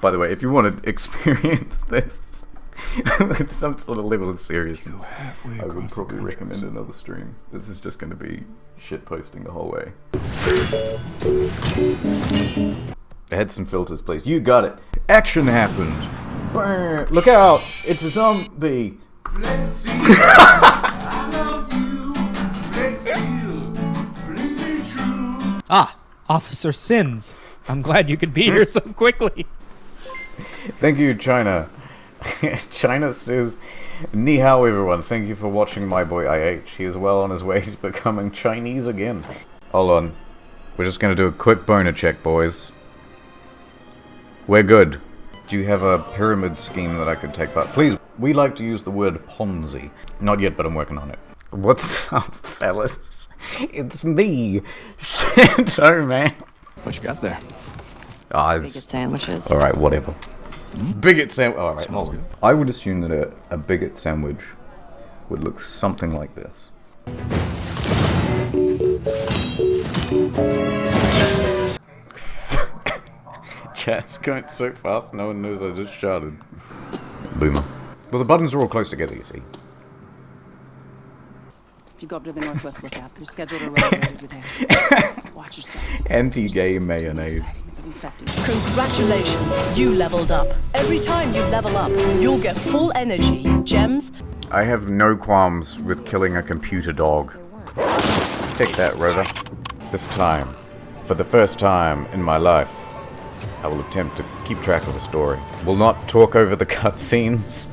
By the way, if you want to experience this with some sort of level of seriousness, I would probably recommend another stream. This is just going to be shit posting the whole way. Add some filters, please. You got it. Action happened. Burn. Look out! It's a zombie. Ah, Officer Sins. I'm glad you could be here so quickly. Thank you, China. China says, "Ni hao, everyone. Thank you for watching my boy IH. He is well on his way to becoming Chinese again." Hold on. We're just going to do a quick boner check, boys. We're good. Do you have a pyramid scheme that I could take part? Please, we like to use the word Ponzi. Not yet, but I'm working on it. What's up, fellas? It's me, Shanto, man. What you got there? Bigot sandwiches. Alright, whatever. Bigot sandwich. Alright, hold on. I would assume that a bigot sandwich would look something like this. Chat's going so fast, no one knows I just shouted. Boomer. Well, the buttons are all close together, you see. If you go up to the northwest lookout, they're scheduled to arrive later today. Watch yourself. Anti-gay mayonnaise. Congratulations, you leveled up. Every time you level up, you'll get full energy, gems. I have no qualms with killing a computer dog. Take that, Rover. This time, for the first time in my life, I will attempt to keep track of the story. Will not talk over the cutscenes,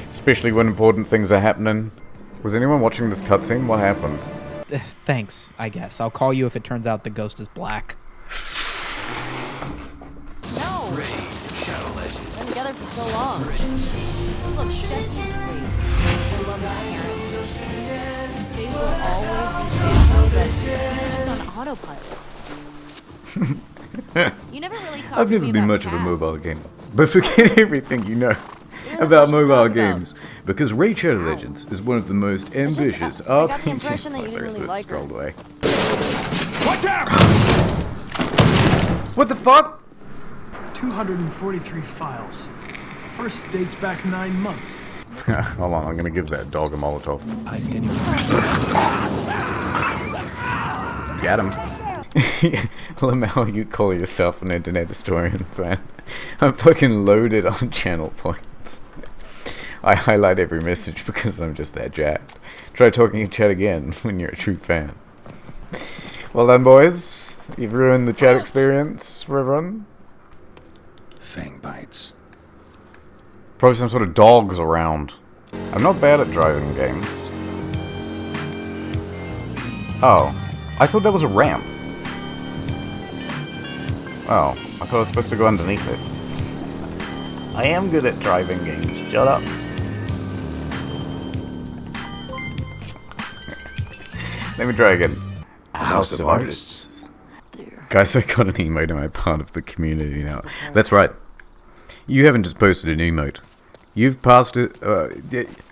especially when important things are happening. Was anyone watching this cutscene? What happened? Thanks, I guess. I'll call you if it turns out the ghost is black. No! Been together for so long. Look, Jesse's great. I love his parents. They will always be faithful, but just on autopilot. You never really talked I've to never me been about much of a Kat. mobile gamer, but forget everything you know about mobile games, because Raid Shadow Legends is one of the most ambitious I got the impression that you didn't really like her. scrolled away. Watch out! What the fuck? 243 files. First dates back 9 months. Hold on, I'm gonna give that dog a Molotov. Get him. Lamau, you call yourself an internet historian fan. I'm fucking loaded on channel points. I highlight every message because I'm just that jacked. Try talking in chat again when you're a true fan. Well done, boys. You've ruined the chat experience for everyone. Fang bites. Probably some sort of dogs around. I'm not bad at driving games. Oh. I thought that was a ramp. Oh. I thought I was supposed to go underneath it. I am good at driving games. Shut up. Let me try again. House of Artists. Guys, I got an emote. Am I part of the community now? That's right. You haven't just posted an emote. You've passed it.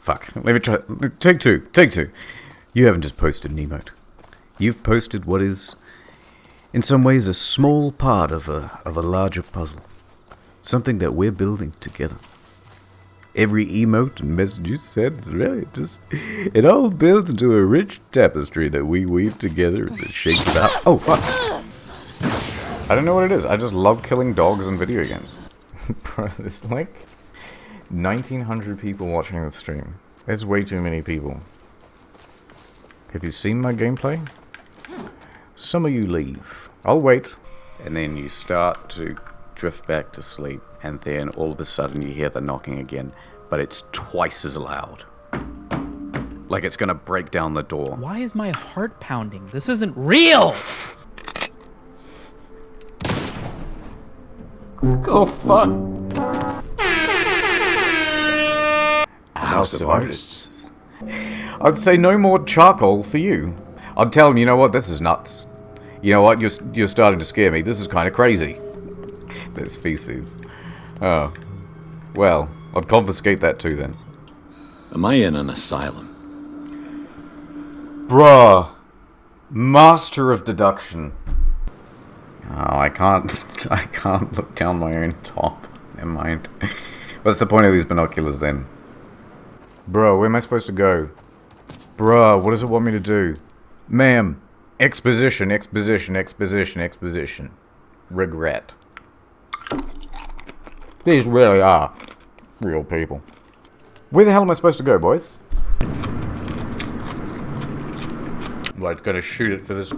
Fuck. Let me try. Take two. You haven't just posted an emote. You've posted what is, in some ways, a small part of a larger puzzle. Something that we're building together. Every emote and message you said, really, it all builds into a rich tapestry that we weave together and shake it out. Oh, fuck. I don't know what it is. I just love killing dogs in video games. Bro, there's like 1,900 people watching the stream. There's way too many people. Have you seen my gameplay? Some of you leave. I'll wait. And then you start to drift back to sleep, and then all of a sudden you hear the knocking again, but it's twice as loud. Like it's gonna break down the door. Why is my heart pounding? This isn't real! Oh, fuck. House of Artists. I'd say no more charcoal for you. I'd tell him, you know what, this is nuts. You know what, you're starting to scare me. This is kind of crazy. There's feces. Oh. Well, I'd confiscate that too then. Am I in an asylum? Bruh. Master of deduction. Oh, I can't look down my own top. Never mind. What's the point of these binoculars then? Bro, where am I supposed to go? Bro, what does it want me to do? Ma'am, exposition, exposition, exposition, exposition. Regret. These really are real people. Where the hell am I supposed to go, boys? Well, it's gonna shoot it for this.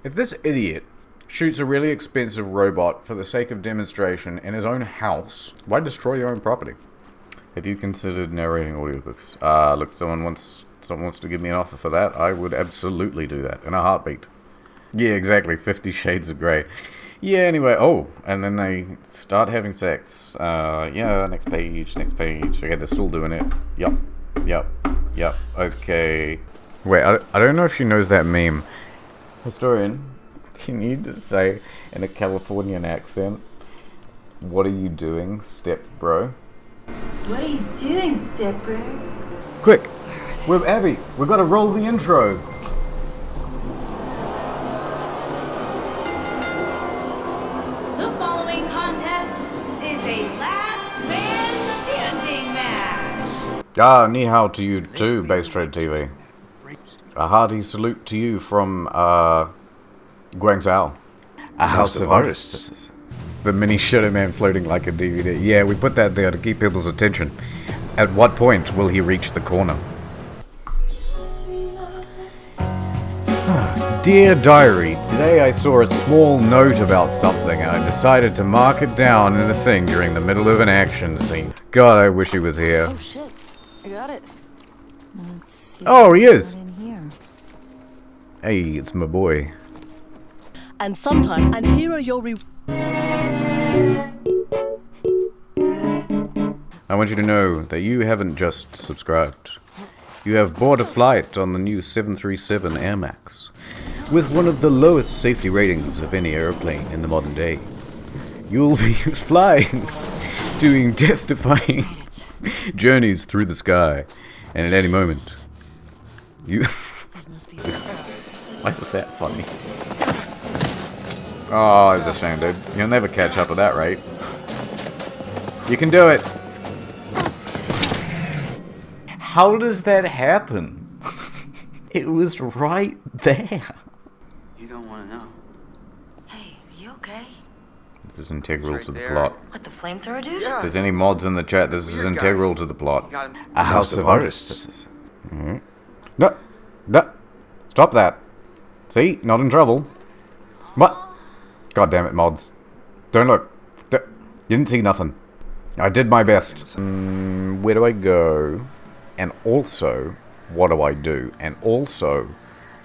If this idiot shoots a really expensive robot for the sake of demonstration in his own house, why destroy your own property? Have you considered narrating audiobooks? Look, someone wants to give me an offer for that. I would absolutely do that in a heartbeat. Yeah, exactly. 50 Shades of Grey. Yeah, anyway. Oh, and then they start having sex. Yeah, next page, next page. Okay, they're still doing it. Yup, yup, yup. Okay. Wait, I don't know if she knows that meme. Historian, can you just say in a Californian accent, what are you doing, step bro? What are you doing, stepbro? Quick! We're Abby! We've got to roll the intro! The following contest is a last man standing match. Ah, ni hao to you too, Base Trade TV. A hearty salute to you from, Guangzhou. A house of artists. The mini Shadow Man floating like a DVD. Yeah, we put that there to keep people's attention. At what point will he reach the corner? Dear Diary, today I saw a small note about something and I decided to mark it down in a thing during the middle of an action scene. God, I wish he was here. Oh shit, I got it. Let's see. Oh, he is. In here. Hey, it's my boy. And sometimes, and here are your I want you to know that you haven't just subscribed. You have boarded a flight on the new 737 Air Max, with one of the lowest safety ratings of any airplane in the modern day. You'll be flying, doing death-defying journeys through the sky, and at any moment, you... Why was that funny? Oh, it's a shame, dude. You'll never catch up with that, right? You can do it! How does that happen? It was right there. You don't want to know. Hey, you okay? This is integral Right to the there. plot. What, the flamethrower dude? Yeah. If there's any mods in the chat, this is Weird guy. integral to the plot. Got him. A house of artists. No, no, stop that. See, not in trouble. What? God damn it, mods. Don't look. You didn't see nothing. I did my best. Where do I go? And also, what do I do? And also,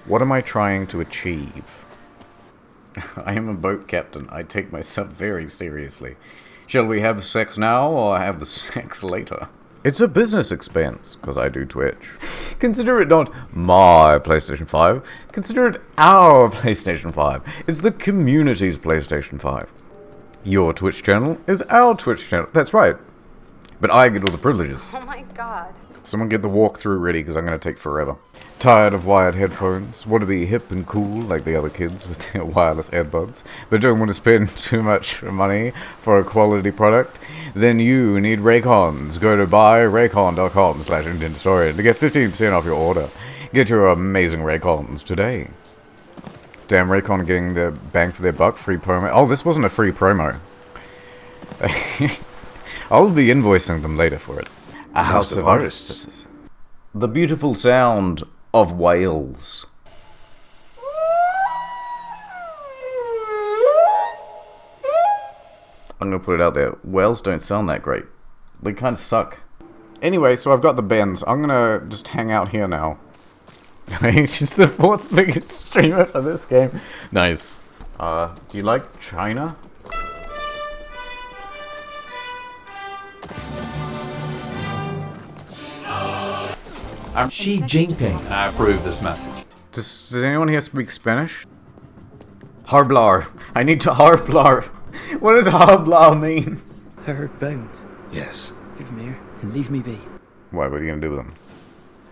what am I trying to achieve? I am a boat captain. I take myself very seriously. Shall we have sex now or have sex later? It's a business expense, because I do Twitch. Consider it not my PlayStation 5. Consider it our PlayStation 5. It's the community's PlayStation 5. Your Twitch channel is our Twitch channel. That's right. But I get all the privileges. Oh my god. Someone get the walkthrough ready, because I'm going to take forever. Tired of wired headphones? Want to be hip and cool like the other kids with their wireless earbuds, but don't want to spend too much money for a quality product? Then you need Raycons. Go to buyraycon.com/IndianHistorian to get 15% off your order. Get your amazing Raycons today. Damn, Raycon getting the bang for their buck. Free promo. Oh, this wasn't a free promo. I'll be invoicing them later for it. A house of artists. The beautiful sound of whales. I'm gonna put it out there. Whales don't sound that great. They kind of suck. Anyway, so I've got the bends. I'm gonna just hang out here now. She's the 4th biggest streamer for this game. Nice. Do you like China? I'm Xi Jinping. I approve this message. Does anyone here speak Spanish? Harblar. I need to harblar. What does harblar mean? Her bones. Yes. Give them here and leave me be. Why, what are you gonna do with them?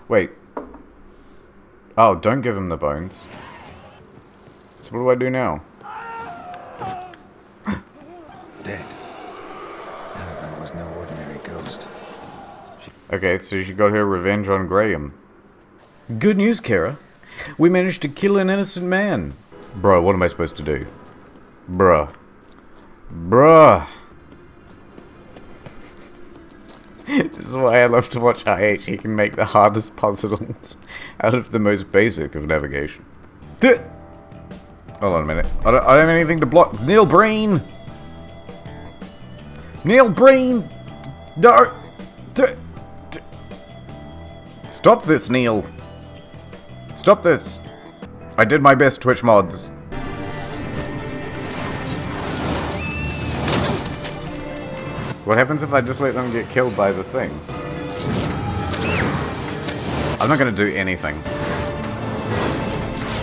Wait. Oh, don't give him the bones. So what do I do now? Dead. Okay, so she got her revenge on Graham. Good news, Kara. We managed to kill an innocent man. Bro, what am I supposed to do? Bruh. This is why I love to watch IH. He can make the hardest puzzles out of the most basic of navigation. Hold on a minute. I don't have anything to block. Neil Breen! Neil Breen! No! Stop this, Neil. Stop this. I did my best, Twitch mods. What happens if I just let them get killed by the thing? I'm not gonna do anything.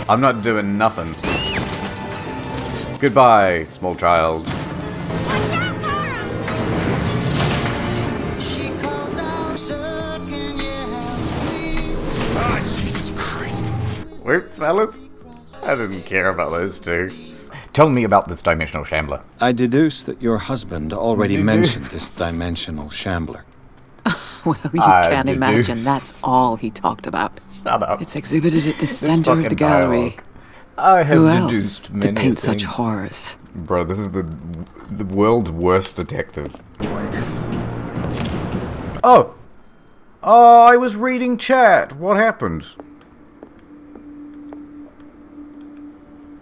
I'm not doing nothing. Goodbye, small child. Ah, Jesus Christ. Whoops, fellas. I didn't care about those two. Tell me about this dimensional shambler. I deduce that your husband already mentioned this dimensional shambler. Well, you can't imagine that's all he talked about. Shut up. It's exhibited at the center of the gallery. I have Who else deduced to many paint things. such horrors? Bro, this is the world's worst detective. Oh! Oh, I was reading chat. What happened?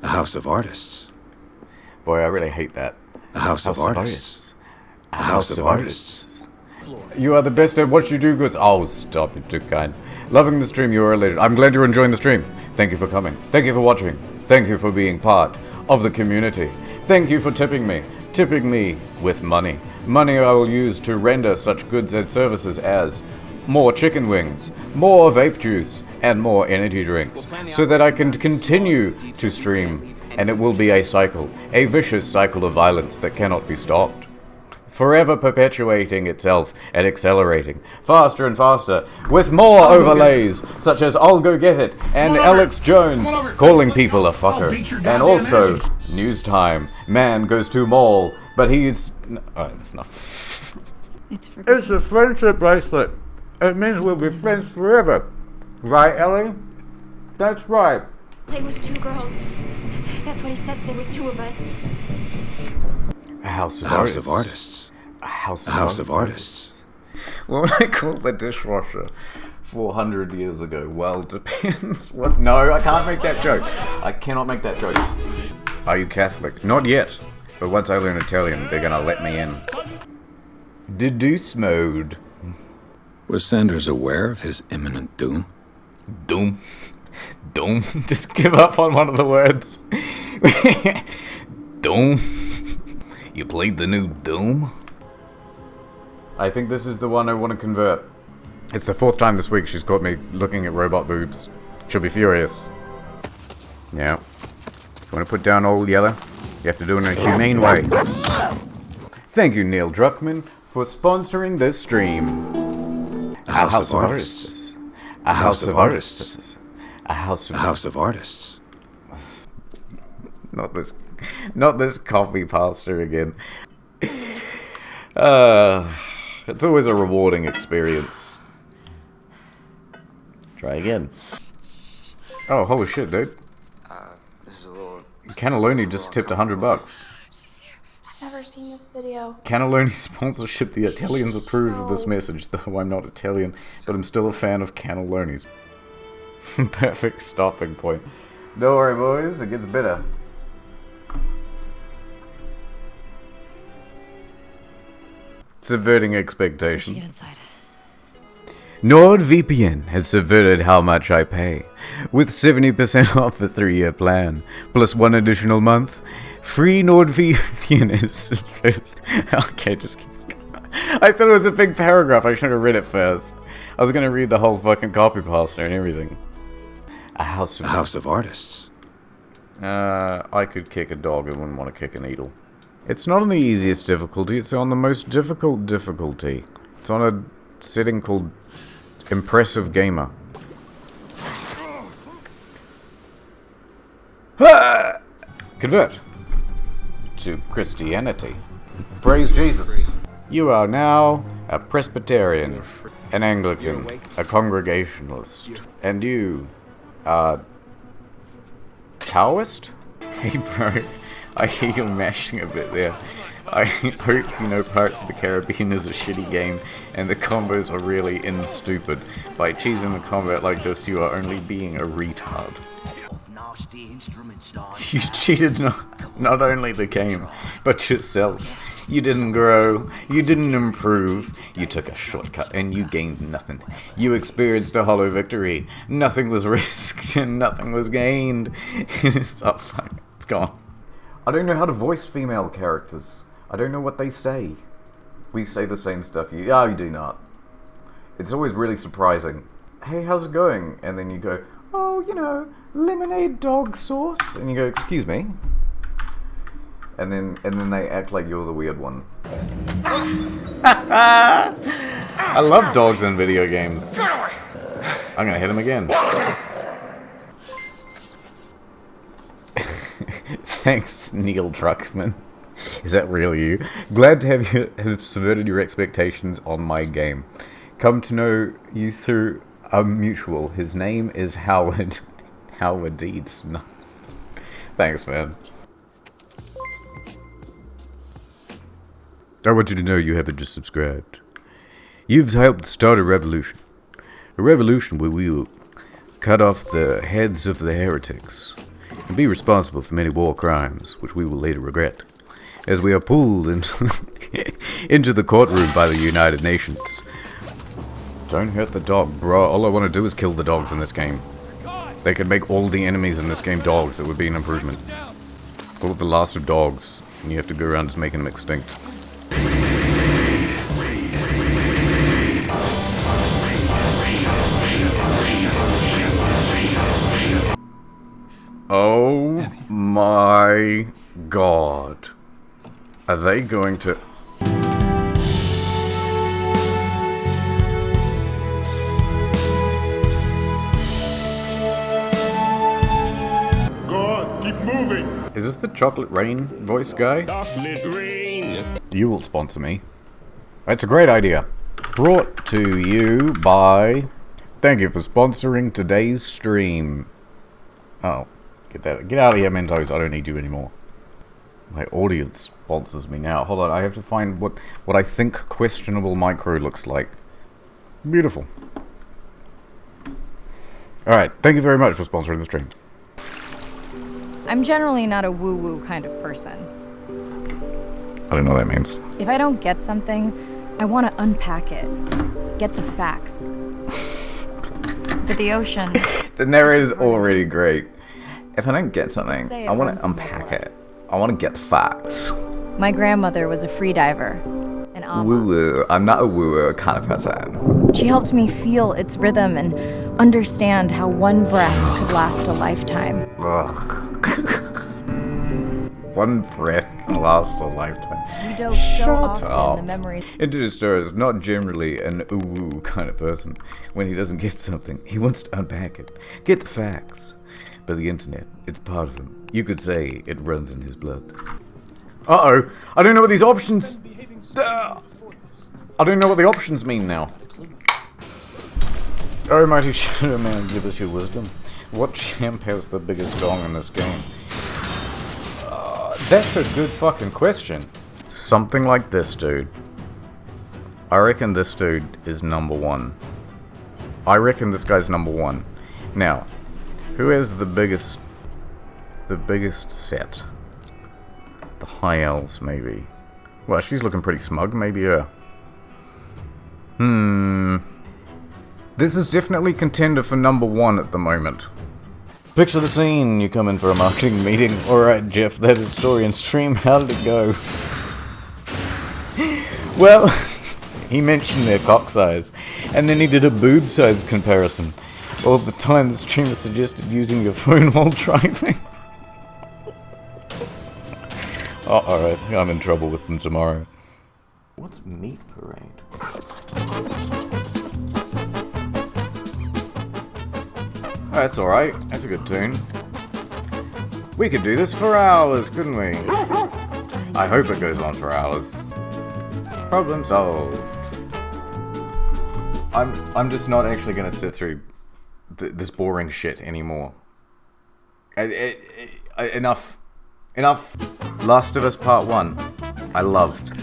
A house of artists. Boy, I really hate that. A house of artists. A house of artists. You are the best at what you do, goods. Oh, stop, you're too kind. Loving the stream, you are a legend. I'm glad you're enjoying the stream. Thank you for coming. Thank you for watching. Thank you for being part of the community. Thank you for tipping me. Tipping me with money. Money I will use to render such goods and services as more chicken wings, more vape juice, and more energy drinks, so that I can continue to stream, and it will be a cycle, a vicious cycle of violence that cannot be stopped. Forever perpetuating itself and accelerating, faster and faster, with more overlays, such as I'll Go Get It, and Alex Jones calling people a fucker, and also, news time, man goes to mall, but he's... Alright, that's enough. It's a friendship bracelet. It means we'll be friends forever. Right, Ellie? That's right. Play with two girls. That's what he said. There was two of us. A house of artists. A house of artists. What would I call the dishwasher 400 years ago? Well, depends. What? No, I can't make that joke. I cannot make that joke. Are you Catholic? Not yet. But once I learn Italian, they're gonna let me in. Deduce mode. Was Sanders aware of his imminent doom? Doom? Doom? Just give up on one of the words. Doom? You played the new Doom? I think this is the one I want to convert. It's the 4th time this week she's caught me looking at robot boobs. She'll be furious. Yeah. You want to put down old Yeller? You have to do it in a humane way. Thank you, Neil Druckmann, for sponsoring this stream. A house of artists. A house of artists. A house of artists. Not this coffee pastor again. It's always a rewarding experience. Try again. Oh, holy shit, dude. This is a little... Cannelloni just tipped $100. I've never seen this video. Cannelloni sponsorship. The Italians approve of this message, though I'm not Italian, but I'm still a fan of cannelloni's. Perfect stopping point. Don't worry, boys, it gets better. Subverting expectations. Get inside. NordVPN has subverted how much I pay, with 70% off a 3-year plan, plus 1 additional month. Free NordVPN is... Okay, just keeps going. I thought it was a big paragraph, I should have read it first. I was gonna read the whole fucking copy pasta and everything. A house of artists. I could kick a dog, I wouldn't want to kick a needle. It's not on the easiest difficulty, it's on the most difficult difficulty. It's on a setting called Impressive Gamer. Convert to Christianity. Praise Jesus. You are now a Presbyterian, an Anglican, a Congregationalist, and you, Taoist? Hey bro, I hear you mashing a bit there. I hope you know Pirates of the Caribbean is a shitty game, and the combos are really stupid. By choosing the combat like this, you are only being a retard. You cheated not only the game, but yourself. You didn't grow, you didn't improve, you took a shortcut and you gained nothing. You experienced a hollow victory. Nothing was risked and nothing was gained. It's gone. I don't know how to voice female characters. I don't know what they say. We say the same stuff. You do not. It's always really surprising. Hey, how's it going? And then you go, oh, you know, lemonade dog sauce. And you go, excuse me. And then they act like you're the weird one. I love dogs in video games. I'm gonna hit him again. Thanks, Neil Druckmann. Is that really you? Glad to have subverted your expectations on my game. Come to know you through a mutual. His name is Howard. Howard Deeds. No. Thanks, man. I want you to know you haven't just subscribed. You've helped start a revolution. A revolution where we will cut off the heads of the heretics and be responsible for many war crimes, which we will later regret, as we are pulled into the courtroom by the United Nations. Don't hurt the dog, bro. All I want to do is kill the dogs in this game. They could make all the enemies in this game dogs. It would be an improvement. Call it the last of dogs, and you have to go around just making them extinct. Oh my god. Are they going to... God, keep moving. Is this the Chocolate Rain voice guy? Chocolate Rain. You will sponsor me. That's a great idea. Brought to you by... Thank you for sponsoring today's stream. Oh. Get out of here, Mentos. I don't need you anymore. My audience sponsors me now. Hold on, I have to find what I think questionable micro looks like. Beautiful. Alright, thank you very much for sponsoring the stream. I'm generally not a woo-woo kind of person. I don't know what that means. If I don't get something, I want to unpack it. Get the facts. But the ocean... The narrator's already great. If I don't get something, I want to unpack it. I want to get the facts. My grandmother was a free diver. An woo-woo. I'm not a woo-woo kind of person. She helped me feel its rhythm and understand how one breath could last a lifetime. One breath can last a lifetime. You dove so often the memories. Interstellar is not generally an ooh-woo kind of person. When he doesn't get something, he wants to unpack it. Get the facts. But the internet, it's part of him. You could say it runs in his blood. Uh-oh! I don't know what these options... I don't know what the options mean now. Oh, mighty Shadow Man, give us your wisdom. What champ has the biggest dong in this game? That's a good fucking question. Something like this, dude. I reckon this dude is #1. I reckon this guy's #1. Now... Who has the biggest set? The High Elves, maybe. Well, she's looking pretty smug, maybe her. This is definitely contender for #1 at the moment. Picture the scene, you come in for a marketing meeting. Alright, Jeff, that historian stream, how did it go? Well, he mentioned their cock size, and then he did a boob size comparison. All the time the streamer suggested using your phone while driving. I think I'm in trouble with them tomorrow. What's Meat Parade? Oh, that's alright. That's a good tune. We could do this for hours, couldn't we? I hope it goes on for hours. Problem solved. I'm just not actually gonna sit through this boring shit anymore. Enough. Last of Us Part 1. I loved.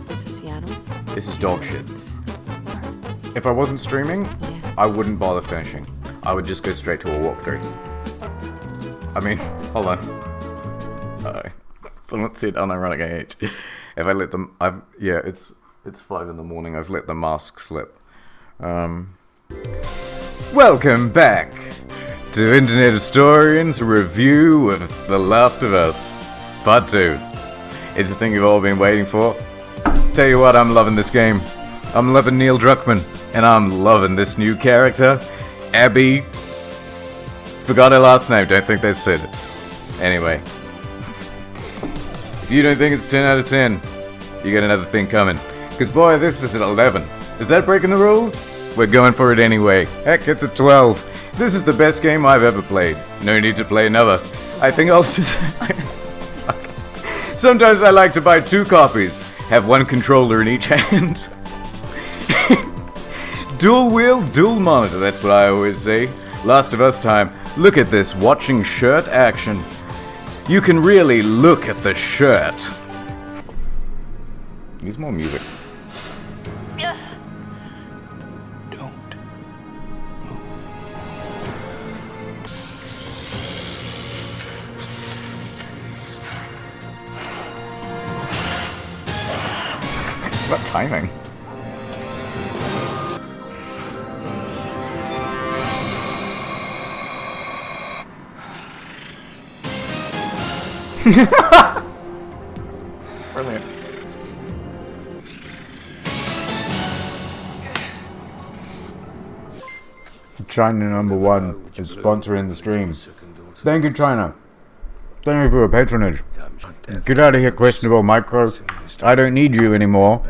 This is Seattle. This is dog shit. If I wasn't streaming, I wouldn't bother finishing. I would just go straight to a walkthrough. I mean, hold on. Someone said unironic AH. If I let them, yeah, it's 5 in the morning. I've let the mask slip. Welcome back to Internet Historian's review of The Last of Us Part 2. It's the thing you've all been waiting for. Tell you what, I'm loving this game. I'm loving Neil Druckmann, and I'm loving this new character, Abby. Forgot her last name, don't think they said it. Anyway. If you don't think it's 10 out of 10, you got another thing coming. Because boy, this is an 11. Is that breaking the rules? We're going for it anyway. Heck, it's a 12. This is the best game I've ever played. No need to play another. I think I'll just... Sometimes I like to buy 2 copies. Have 1 controller in each hand. Dual wheel, dual monitor, that's what I always say. Last of Us time. Look at this watching shirt action. You can really look at the shirt. Needs more music. What timing? It's brilliant. China #1 is sponsoring the stream. Thank you, China. Thank you for your patronage. Get out of here, questionable micro. I don't need you anymore.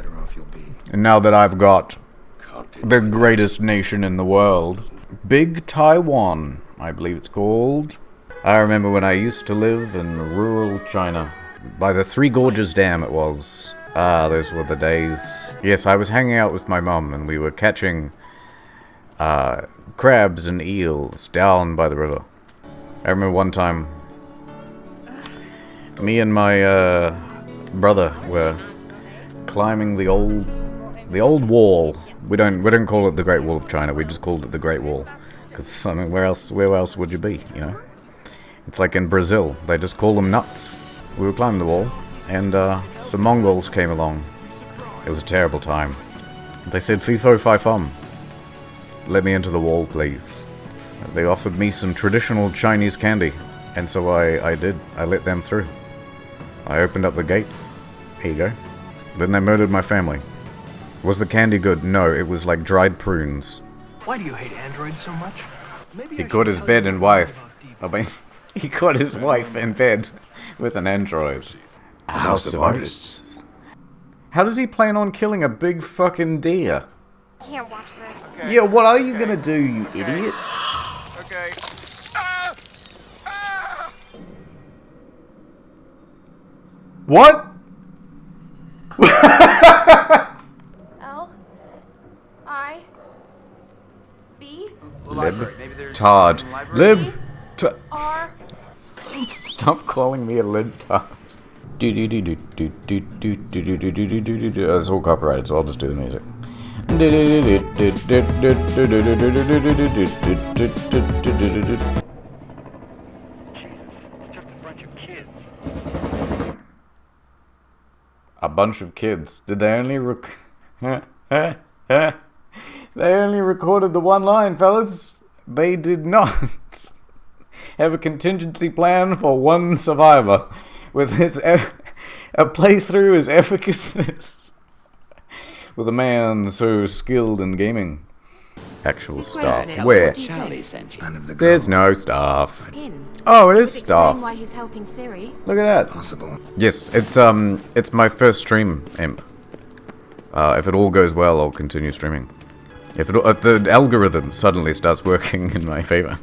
And now that I've got the greatest nation in the world, Big Taiwan, I believe it's called. I remember when I used to live in rural China. By the Three Gorges Dam it was. Ah, those were the days. Yes, I was hanging out with my mum and we were catching crabs and eels down by the river. I remember one time me and my brother were climbing the old wall. We don't call it the Great Wall of China. We just called it the Great Wall because I mean, where else would you be? You know, it's like in Brazil. They just call them nuts. We were climbing the wall, and some Mongols came along. It was a terrible time. They said, "Fifo fi fum. Let me into the wall, please." They offered me some traditional Chinese candy, and so I did. I let them through. I opened up the gate. Here you go. Then they murdered my family. Was the candy good? No, it was like dried prunes. Why do you hate androids so much? He caught his bed and wife. I mean, he caught his wife in bed with an android. A house of artists. How does he plan on killing a big fucking deer? Can't watch this. Okay. Yeah, what are you gonna do, you idiot? Okay. What? L-I-B? Libtard. Libtard. Stop calling me a libtard. It's all copyrighted, so I'll just do the music. Jesus, it's just a bunch of kids. A bunch of kids. Did they only They only recorded the one line, fellas. They did not have a contingency plan for one survivor with his a playthrough as epic as this. With a man so skilled in gaming. Actual stuff. Where? There's no stuff. Oh, it is stuff. Why he's helping Siri. Look at that. Possible. Yes, it's my first stream, Imp. If it all goes well, I'll continue streaming. If the algorithm suddenly starts working in my favor.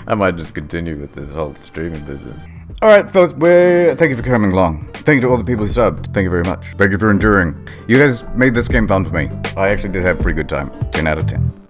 I might just continue with this whole streaming business. Alright, folks, thank you for coming along. Thank you to all the people who subbed. Thank you very much. Thank you for enduring. You guys made this game fun for me. I actually did have a pretty good time. 10 out of 10.